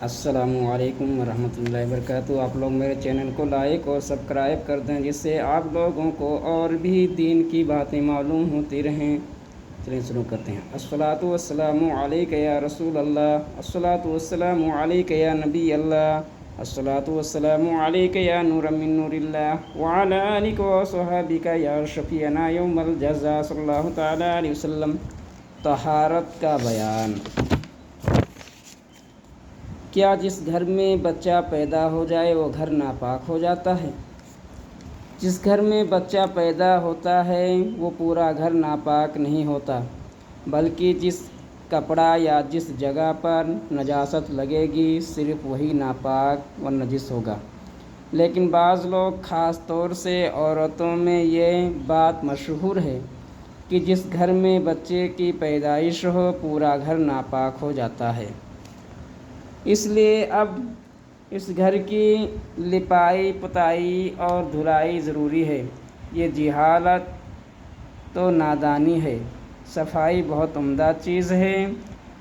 السلام علیکم ورحمۃ اللہ وبرکاتہ۔ آپ لوگ میرے چینل کو لائک اور سبسکرائب کر دیں، جس سے آپ لوگوں کو اور بھی دین کی باتیں معلوم ہوتی رہیں۔ چلیں شروع کرتے ہیں۔ الصلاۃ والسلام علیک یا رسول اللہ، الصلاۃ والسلام علیک یا نبی اللہ، الصلاۃ والسلام علیک یا نور من نور اللہ، وعلی آلک وصحابک یا شفیعنا یوم الجزاء، صلی اللہ تعالیٰ علیہ وسلم۔ طہارت کا بیان۔ کیا جس گھر میں بچہ پیدا ہو جائے وہ گھر ناپاک ہو جاتا ہے؟ جس گھر میں بچہ پیدا ہوتا ہے وہ پورا گھر ناپاک نہیں ہوتا، بلکہ جس کپڑا یا جس جگہ پر نجاست لگے گی صرف وہی ناپاک و نجس ہوگا۔ لیکن بعض لوگ، خاص طور سے عورتوں میں یہ بات مشہور ہے کہ جس گھر میں بچے کی پیدائش ہو پورا گھر ناپاک ہو جاتا ہے، اس لیے اب اس گھر کی لپائی پتائی اور دھلائی ضروری ہے۔ یہ جہالت تو نادانی ہے۔ صفائی بہت عمدہ چیز ہے،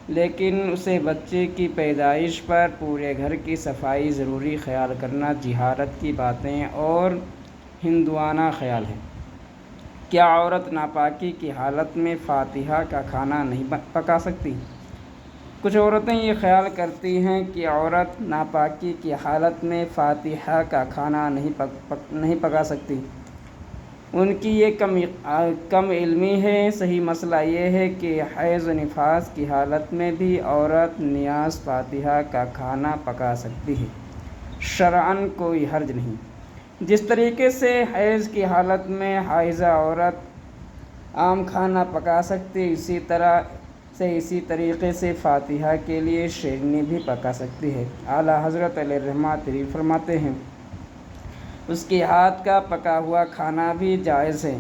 لیکن اسے بچے کی پیدائش پر پورے گھر کی صفائی ضروری خیال کرنا جہالت کی باتیں اور ہندوانہ خیال ہے۔ کیا عورت ناپاکی کی حالت میں فاتحہ کا کھانا نہیں پکا سکتی؟ کچھ عورتیں یہ خیال کرتی ہیں کہ عورت ناپاکی کی حالت میں فاتحہ کا کھانا نہیں پکا سکتی۔ ان کی یہ کم علمی ہے۔ صحیح مسئلہ یہ ہے کہ حیض و نفاس کی حالت میں بھی عورت نیاز فاتحہ کا کھانا پکا سکتی ہے، شرعاً کوئی حرج نہیں۔ جس طریقے سے حیض کی حالت میں حائضہ عورت عام کھانا پکا سکتی، اسی طریقے سے فاتحہ کے لیے شیرنی بھی پکا سکتی ہے۔ اعلیٰ حضرت علیہ الرحمہ تشریف فرماتے ہیں، اس کے ہاتھ کا پکا ہوا کھانا بھی جائز ہے،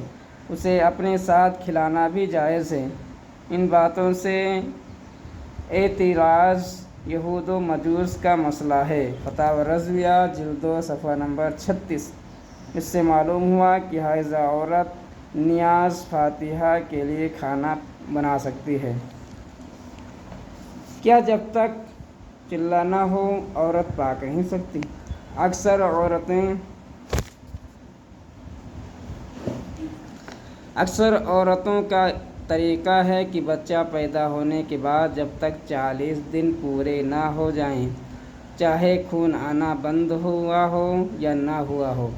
اسے اپنے ساتھ کھلانا بھی جائز ہے۔ ان باتوں سے اعتراض یہود و مجوس کا مسئلہ ہے۔ فتاوی رضویہ جلد 2 صفحہ نمبر 36۔ اس سے معلوم ہوا کہ حائضہ عورت نیاز فاتحہ کے لیے کھانا بنا سکتی ہے۔ کیا جب تک چلہ نہ ہو عورت پاک نہیں سکتی؟ اکثر عورتوں کا طریقہ ہے کہ بچہ پیدا ہونے کے بعد جب تک 40 دن پورے نہ ہو جائیں، چاہے خون آنا بند ہوا ہو یا نہ ہوا ہو،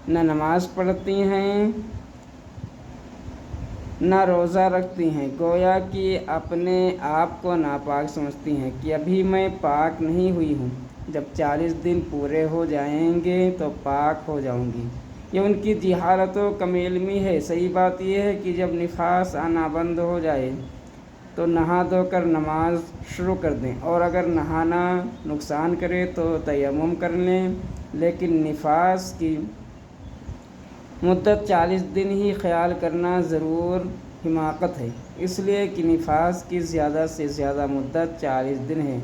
نہ نماز پڑھتی ہیں نہ روزہ رکھتی ہیں، گویا کہ اپنے آپ کو ناپاک سمجھتی ہیں کہ ابھی میں پاک نہیں ہوئی ہوں، جب 40 دن پورے ہو جائیں گے تو پاک ہو جاؤں گی۔ یہ ان کی جہالت و کم علمی ہے۔ صحیح بات یہ ہے کہ جب نفاس آنا بند ہو جائے تو نہا دھو کر نماز شروع کر دیں، اور اگر نہانا نقصان کرے تو تیمم کر لیں، لیکن نفاس کی مدت 40 دن ہی خیال کرنا ضرور حماقت ہے، اس لیے کہ نفاس کی زیادہ سے زیادہ مدت 40 دن ہے،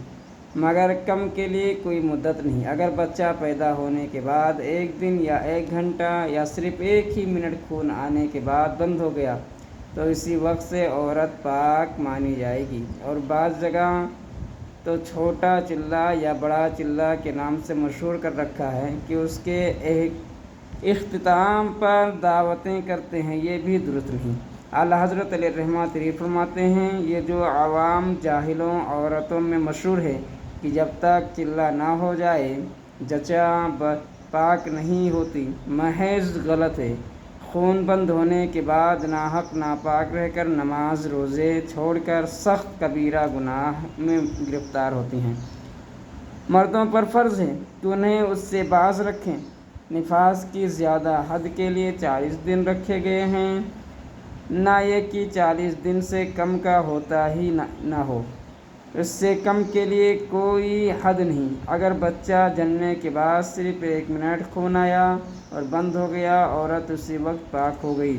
مگر کم کے لیے کوئی مدت نہیں۔ اگر بچہ پیدا ہونے کے بعد 1 دن یا 1 گھنٹہ یا صرف 1 ہی منٹ خون آنے کے بعد بند ہو گیا تو اسی وقت سے عورت پاک مانی جائے گی، اور بعض جگہ تو چھوٹا چلہ یا بڑا چلہ کے نام سے مشہور کر رکھا ہے کہ اس کے اختتام پر دعوتیں کرتے ہیں، یہ بھی درست نہیں۔ اعلیٰ حضرت علیہ الرحمہ تشریف فرماتے ہیں، یہ جو عوام جاہلوں عورتوں میں مشہور ہے کہ جب تک چلہ نہ ہو جائے جچہ پاک نہیں ہوتی، محض غلط ہے۔ خون بند ہونے کے بعد ناحق ناپاک رہ کر نماز روزے چھوڑ کر سخت کبیرہ گناہ میں گرفتار ہوتی ہیں۔ مردوں پر فرض ہے کہ انہیں اس سے باز رکھیں۔ نفاس کی زیادہ حد کے لیے 40 دن رکھے گئے ہیں، نہ یہ کہ 40 دن سے کم کا ہوتا ہی نہ ہو، اس سے کم کے لیے کوئی حد نہیں۔ اگر بچہ جننے کے بعد صرف 1 منٹ خون آیا اور بند ہو گیا، عورت اسی وقت پاک ہو گئی،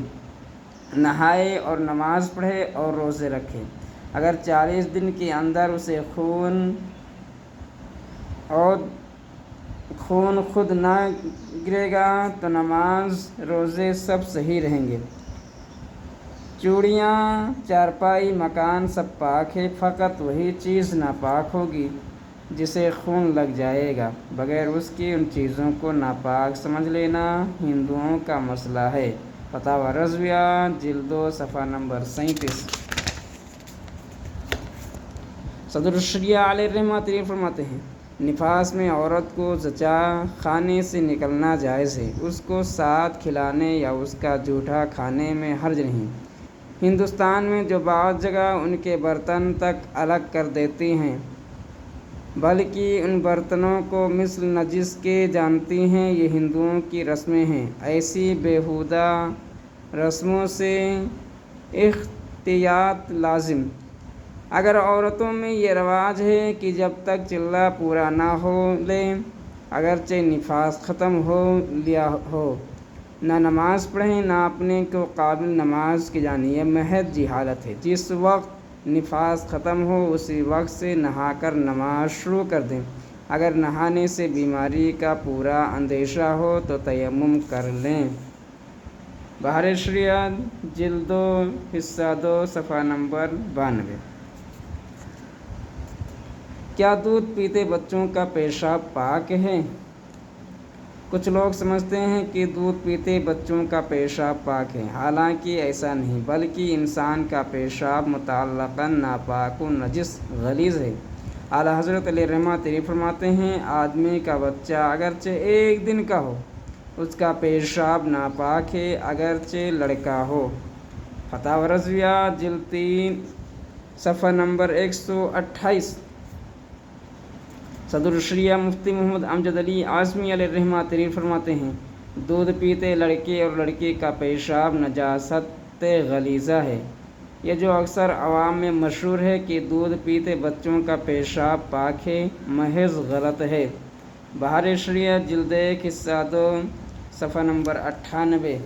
نہائے اور نماز پڑھے اور روزے رکھے۔ اگر 40 دن کے اندر اسے خون خود نہ گرے گا تو نماز روزے سب صحیح رہیں گے۔ چوڑیاں، چارپائی، مکان سب پاک ہے، فقط وہی چیز ناپاک ہوگی جسے خون لگ جائے گا، بغیر اس کی ان چیزوں کو ناپاک سمجھ لینا ہندوؤں کا مسئلہ ہے۔ فتاوی رضویہ جلد 2 صفحہ نمبر 37۔ صدر الشریعہ علیہ الرحمہ تحریر فرماتے ہیں، نفاس میں عورت کو زچا خانے سے نکلنا جائز ہے، اس کو ساتھ کھلانے یا اس کا جھوٹا کھانے میں حرج نہیں۔ ہندوستان میں جو بعض جگہ ان کے برتن تک الگ کر دیتی ہیں، بلکہ ان برتنوں کو مثل نجس کے جانتی ہیں، یہ ہندوؤں کی رسمیں ہیں۔ ایسی بیہودہ رسموں سے احتیاط لازم۔ اگر عورتوں میں یہ رواج ہے کہ جب تک چلہ پورا نہ ہو لیں، اگرچہ نفاس ختم ہو لیا ہو، نہ نماز پڑھیں، نہ اپنے کو قابل نماز کی جانیں، یہ محض جہالت ہے۔ جس وقت نفاس ختم ہو اسی وقت سے نہا کر نماز شروع کر دیں۔ اگر نہانے سے بیماری کا پورا اندیشہ ہو تو تیمم کر لیں۔ بحر شریعت جلد 2 حصہ 2 صفحہ نمبر 92۔ کیا دودھ پیتے بچوں کا پیشاب پاک ہے؟ کچھ لوگ سمجھتے ہیں کہ دودھ پیتے بچوں کا پیشاب پاک ہے، حالانکہ ایسا نہیں، بلکہ انسان کا پیشاب مطلقاً ناپاک و نجس غلیظ ہے۔ اعلیٰ حضرت علیہ الرحمہ تحریر فرماتے ہیں، آدمی کا بچہ اگرچہ 1 دن کا ہو، اس کا پیشاب ناپاک ہے، اگرچہ لڑکا ہو۔ فتاوی رضویہ جلد 3 صفحہ نمبر 128۔ صدر الشریعہ مفتی محمد امجد علی اعظمی علیہ الرحمہ تحریر فرماتے ہیں، دودھ پیتے لڑکے اور لڑکی کا پیشاب نجاست غلیظہ ہے۔ یہ جو اکثر عوام میں مشہور ہے کہ دودھ پیتے بچوں کا پیشاب پاک ہے، محض غلط ہے۔ بحر شریعت جلد 1 حصہ 2 صفحہ نمبر 98۔